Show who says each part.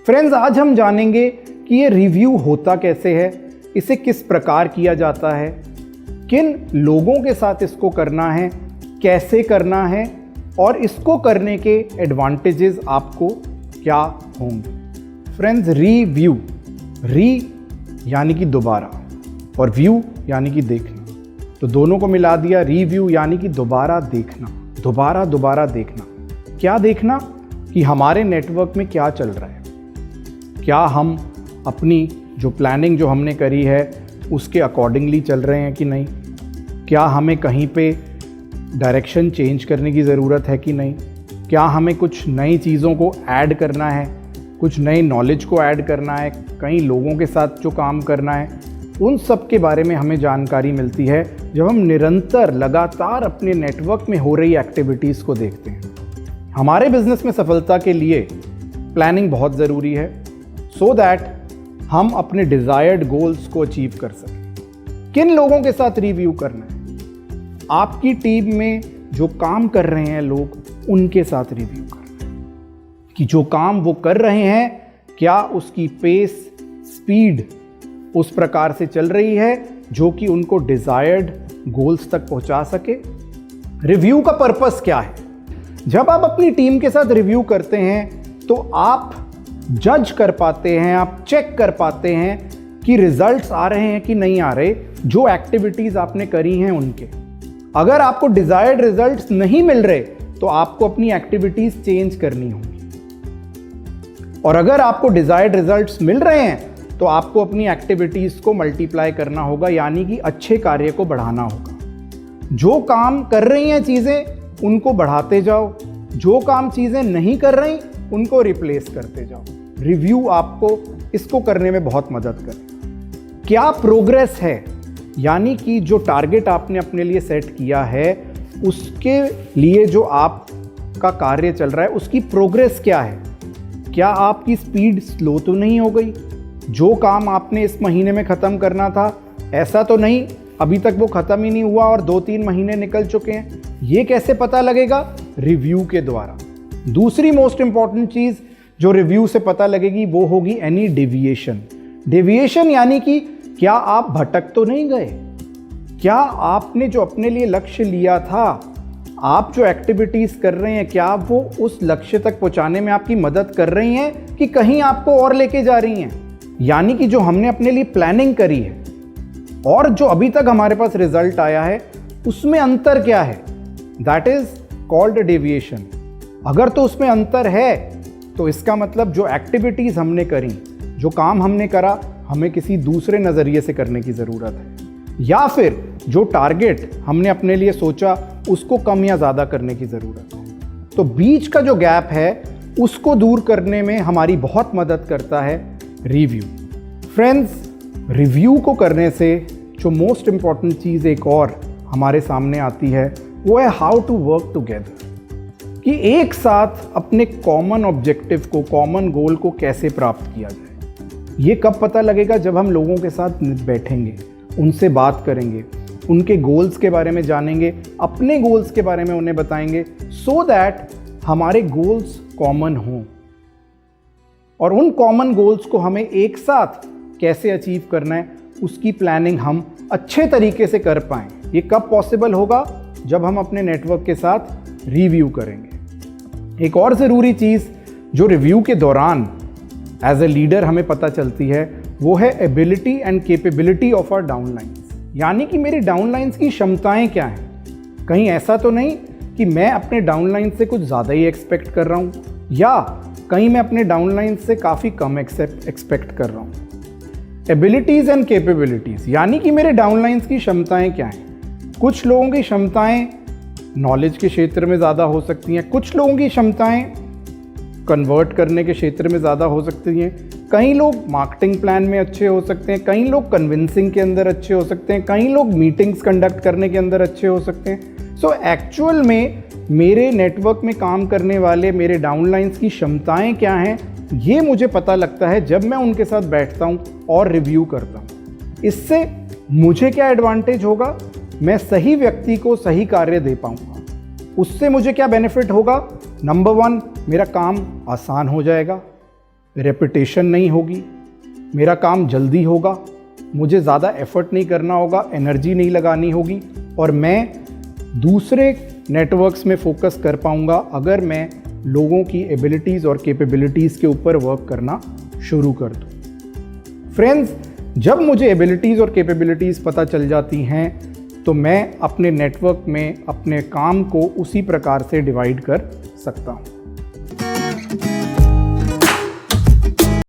Speaker 1: Friends, आज हम जानेंगे कि ये रिव्यू होता कैसे है, इसे किस प्रकार किया जाता है, किन लोगों के साथ इसको करना है, कैसे करना है और इसको करने के एडवांटेजेस आपको क्या होंगे। फ्रेंड्स, रिव्यू, री यानी कि दोबारा और व्यू यानी कि देखना, तो दोनों को मिला दिया। रिव्यू यानी कि दोबारा देखना, दोबारा देखना। क्या देखना? कि हमारे नेटवर्क में क्या चल रहा है, क्या हम अपनी जो प्लानिंग जो हमने करी है उसके अकॉर्डिंगली चल रहे हैं कि नहीं, क्या हमें कहीं पे डायरेक्शन चेंज करने की ज़रूरत है कि नहीं, क्या हमें कुछ नई चीज़ों को ऐड करना है, कुछ नई नॉलेज को ऐड करना है, कई लोगों के साथ जो काम करना है, उन सब के बारे में हमें जानकारी मिलती है जब हम निरंतर लगातार अपने नेटवर्क में हो रही एक्टिविटीज़ को देखते हैं। हमारे बिजनेस में सफलता के लिए प्लानिंग बहुत ज़रूरी है, सो दैट हम अपने डिज़ायर्ड गोल्स को अचीव कर सकें। किन लोगों के साथ रिव्यू करना है? आपकी टीम में जो काम कर रहे हैं लोग, उनके साथ रिव्यू करना है कि जो काम वो कर रहे हैं क्या उसकी पेस, स्पीड उस प्रकार से चल रही है जो कि उनको डिज़ायर्ड गोल्स तक पहुंचा सके। रिव्यू का पर्पस क्या है? जब आप अपनी टीम के साथ रिव्यू करते हैं तो आप जज कर पाते हैं, आप चेक कर पाते हैं कि रिजल्ट्स आ रहे हैं कि नहीं आ रहे, जो एक्टिविटीज़ आपने करी हैं उनके। अगर आपको डिज़ायर्ड रिजल्ट्स नहीं मिल रहे तो आपको अपनी एक्टिविटीज़ चेंज करनी होगी, और अगर आपको डिज़ायर्ड रिजल्ट्स मिल रहे हैं तो आपको अपनी एक्टिविटीज़ को मल्टीप्लाई करना होगा, यानी कि अच्छे कार्य को बढ़ाना होगा। जो काम कर रही हैं चीज़ें उनको बढ़ाते जाओ, जो काम चीज़ें नहीं कर रही उनको रिप्लेस करते जाओ। रिव्यू आपको इसको करने में बहुत मदद करे। क्या प्रोग्रेस है, यानी कि जो टारगेट आपने अपने लिए सेट किया है उसके लिए जो आपका कार्य चल रहा है उसकी प्रोग्रेस क्या है? क्या आपकी स्पीड स्लो तो नहीं हो गई? जो काम आपने इस महीने में ख़त्म करना था, ऐसा तो नहीं अभी तक वो ख़त्म ही नहीं हुआ और 2-3 महीने निकल चुके हैं? ये कैसे पता लगेगा? रिव्यू के द्वारा। दूसरी मोस्ट इंपॉर्टेंट चीज़ जो रिव्यू से पता लगेगी वो होगी एनी डेविएशन। डेविएशन यानी कि क्या आप भटक तो नहीं गए, क्या आपने जो अपने लिए लक्ष्य लिया था, आप जो एक्टिविटीज़ कर रहे हैं, क्या वो उस लक्ष्य तक पहुंचाने में आपकी मदद कर रही हैं कि कहीं आपको और लेके जा रही हैं? यानी कि जो हमने अपने लिए प्लानिंग करी है और जो अभी तक हमारे पास रिजल्ट आया है उसमें अंतर क्या है? That is called deviation. अगर तो उसमें अंतर है तो इसका मतलब जो एक्टिविटीज़ हमने करी, जो काम हमने करा, हमें किसी दूसरे नज़रिए से करने की ज़रूरत है, या फिर जो टारगेट हमने अपने लिए सोचा उसको कम या ज़्यादा करने की ज़रूरत है। तो बीच का जो गैप है उसको दूर करने में हमारी बहुत मदद करता है रिव्यू। फ्रेंड्स, रिव्यू को करने से जो मोस्ट इम्पॉर्टेंट चीज़ एक और हमारे सामने आती है वो है हाउ टू वर्क टुगेदर, कि एक साथ अपने कॉमन ऑब्जेक्टिव को, कॉमन गोल को कैसे प्राप्त किया जाए। ये कब पता लगेगा? जब हम लोगों के साथ बैठेंगे, उनसे बात करेंगे, उनके गोल्स के बारे में जानेंगे, अपने गोल्स के बारे में उन्हें बताएंगे, सो दैट हमारे गोल्स कॉमन हों और उन कॉमन गोल्स को हमें एक साथ कैसे अचीव करना है उसकी प्लानिंग हम अच्छे तरीके से कर पाएँ। ये कब पॉसिबल होगा? जब हम अपने नेटवर्क के साथ रिव्यू करेंगे। एक और ज़रूरी चीज़ जो रिव्यू के दौरान एज ए लीडर हमें पता चलती है वो है ability and capability of our downlines, यानी कि मेरी डाउनलाइंस की क्षमताएं क्या हैं। कहीं ऐसा तो नहीं कि मैं अपने डाउनलाइन से कुछ ज़्यादा ही एक्सपेक्ट कर रहा हूँ, या कहीं मैं अपने डाउनलाइन से काफ़ी कम एक्सपेक्ट कर रहा हूँ। एबिलिटीज़ एंड कैपेबिलिटीज़ यानी कि मेरे डाउनलाइंस की क्षमताएं क्या हैं। कुछ लोगों की क्षमताएं नॉलेज के क्षेत्र में ज़्यादा हो सकती हैं, कुछ लोगों की क्षमताएं कन्वर्ट करने के क्षेत्र में ज़्यादा हो सकती हैं, कई लोग मार्केटिंग प्लान में अच्छे हो सकते हैं, कई लोग कन्विंसिंग के अंदर अच्छे हो सकते हैं, कई लोग मीटिंग्स कंडक्ट करने के अंदर अच्छे हो सकते हैं। सो एक्चुअल में मेरे नेटवर्क में काम करने वाले मेरे डाउनलाइंस की क्षमताएं क्या हैं, ये मुझे पता लगता है जब मैं उनके साथ बैठता हूँ और रिव्यू करता हूँ। इससे मुझे क्या एडवांटेज होगा? मैं सही व्यक्ति को सही कार्य दे पाऊँगा। उससे मुझे क्या बेनिफिट होगा? नंबर 1, मेरा काम आसान हो जाएगा। रेपिटेशन नहीं होगी, मेरा काम जल्दी होगा, मुझे ज़्यादा एफर्ट नहीं करना होगा, एनर्जी नहीं लगानी होगी और मैं दूसरे नेटवर्क्स में फोकस कर पाऊँगा अगर मैं लोगों की एबिलिटीज़ और कैपेबिलिटीज़ के ऊपर वर्क करना शुरू कर दूँ। फ्रेंड्स, जब मुझे एबिलिटीज़ और कैपेबिलिटीज़ पता चल जाती हैं तो मैं अपने नेटवर्क में अपने काम को उसी प्रकार से डिवाइड कर सकता हूँ।